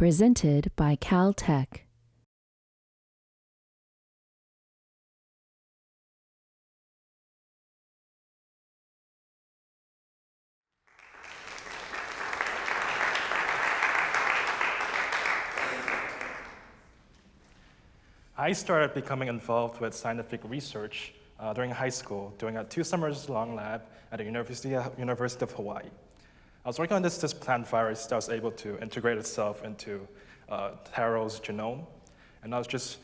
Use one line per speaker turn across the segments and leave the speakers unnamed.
presented by Caltech.
I started becoming involved with scientific research during high school, doing a 2 summers long lab at the University of Hawaii. I was working on this plant virus that was able to integrate itself into taro's genome, and I was just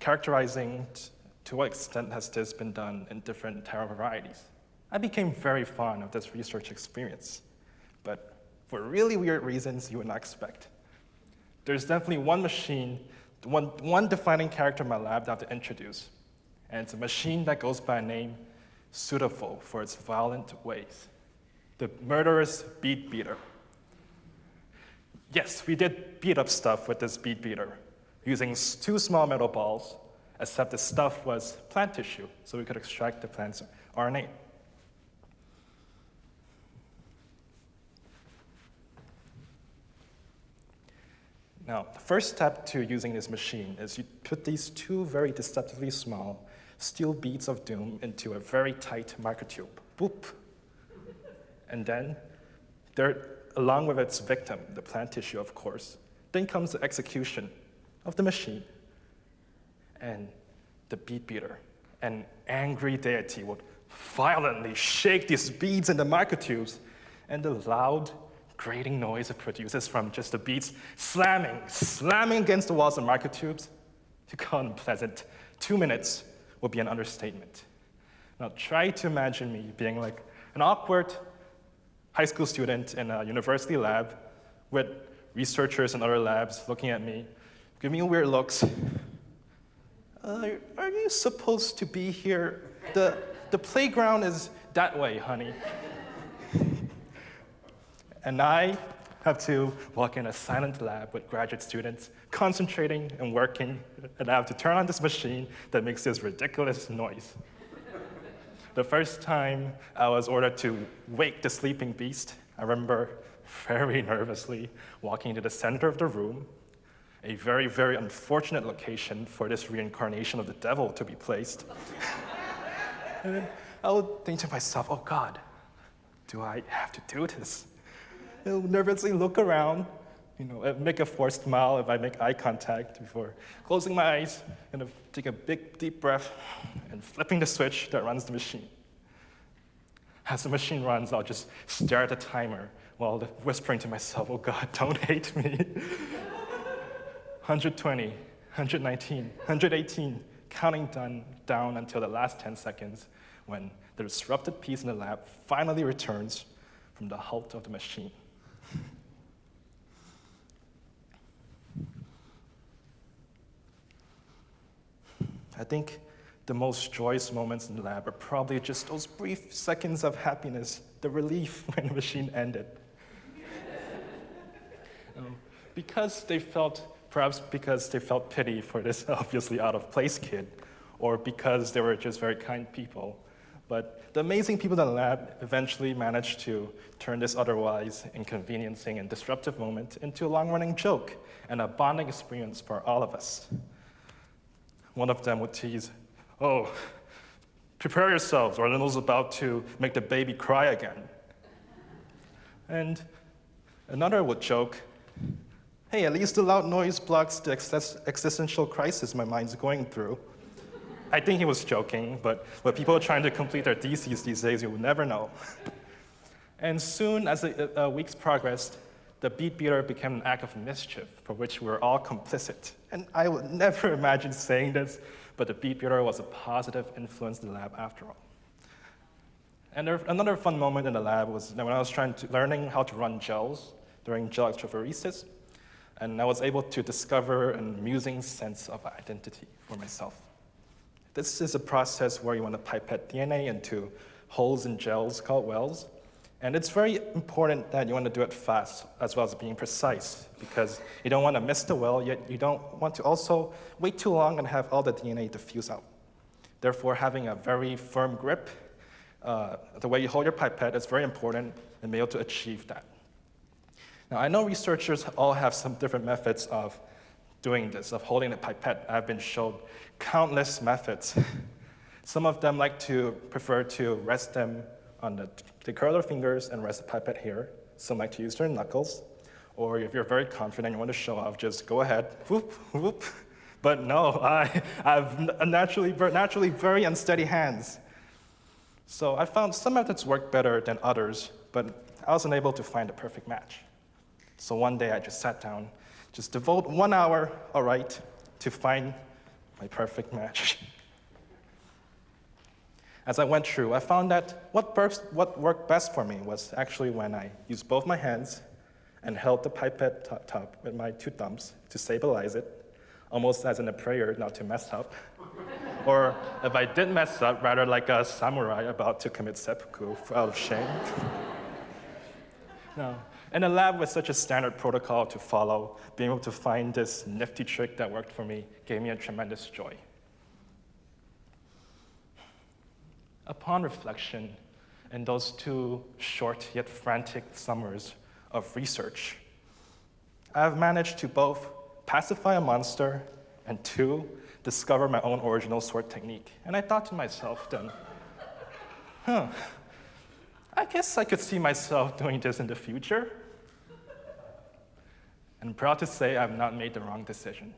characterizing to what extent has this been done in different taro varieties. I became very fond of this research experience, but for really weird reasons you would not expect. There's definitely one machine, one defining character in my lab that I have to introduce, and it's a machine that goes by a name suitable for its violent ways. The murderous bead beater. Yes, we did beat up stuff with this bead beater, using 2 small metal balls, except the stuff was plant tissue, so we could extract the plant's RNA. Now, the first step to using this machine is you put these 2 very deceptively small steel beads of doom into a very tight microtube. Boop. And then, along with its victim, the plant tissue, of course, then comes the execution of the machine. And the bead beater, an angry deity, would violently shake these beads in the microtubes, and the loud, grating noise it produces from just the beads slamming against the walls of microtubes, to call it unpleasant 2 minutes would be an understatement. Now try to imagine me being like an awkward high school student in a university lab with researchers in other labs looking at me, giving me weird looks. Are you supposed to be here? The playground is that way, honey. And I have to walk in a silent lab with graduate students, concentrating and working, and I have to turn on this machine that makes this ridiculous noise. The first time I was ordered to wake the sleeping beast, I remember very nervously walking into the center of the room, a very, very unfortunate location for this reincarnation of the devil to be placed. And then I would think to myself, oh God, do I have to do this? I would nervously look around, make a forced smile if I make eye contact before closing my eyes and take a big, deep breath and flipping the switch that runs the machine. As the machine runs, I'll just stare at the timer while whispering to myself, oh God, don't hate me. 120, 119, 118, counting down until the last 10 seconds when the disrupted piece in the lab finally returns from the halt of the machine. I think the most joyous moments in the lab are probably just those brief seconds of happiness, the relief when the machine ended. Perhaps because they felt pity for this obviously out-of-place kid, or because they were just very kind people. But the amazing people in the lab eventually managed to turn this otherwise inconveniencing and disruptive moment into a long-running joke and a bonding experience for all of us. One of them would tease, oh, prepare yourselves, or Lionel's about to make the baby cry again. And another would joke, hey, at least the loud noise blocks the existential crisis my mind's going through. I think he was joking, but when people are trying to complete their theses these days, you will never know. And soon, as the weeks progressed, the bead beater became an act of mischief for which we were all complicit. And I would never imagine saying this, but the bead beater was a positive influence in the lab after all. And another fun moment in the lab was when I was learning how to run gels during gel electrophoresis, and I was able to discover an amusing sense of identity for myself. This is a process where you want to pipette DNA into holes in gels called wells. And it's very important that you want to do it fast as well as being precise, because you don't want to miss the well, yet you don't want to also wait too long and have all the DNA diffuse out. Therefore, having a very firm grip, the way you hold your pipette is very important and be able to achieve that. Now, I know researchers all have some different methods of doing this, of holding the pipette. I've been shown countless methods. Some of them prefer to rest them on they curl their fingers and rest the pipette here. Some like to use their knuckles. Or if you're very confident, you want to show off, just go ahead, whoop, whoop. But no, I have naturally very unsteady hands. So I found some methods work better than others, but I was unable to find a perfect match. So one day I just sat down, just devote 1 hour, all right, to find my perfect match. As I went through, I found that what worked best for me was actually when I used both my hands and held the pipette top with my 2 thumbs to stabilize it, almost as in a prayer not to mess up. Or if I did mess up, rather like a samurai about to commit seppuku out of shame. No. In a lab with such a standard protocol to follow, being able to find this nifty trick that worked for me gave me a tremendous joy. Upon reflection, in those 2 short yet frantic summers of research, I have managed to both pacify a monster and 2, discover my own original sword technique. And I thought to myself then, I guess I could see myself doing this in the future. And I'm proud to say I've not made the wrong decision.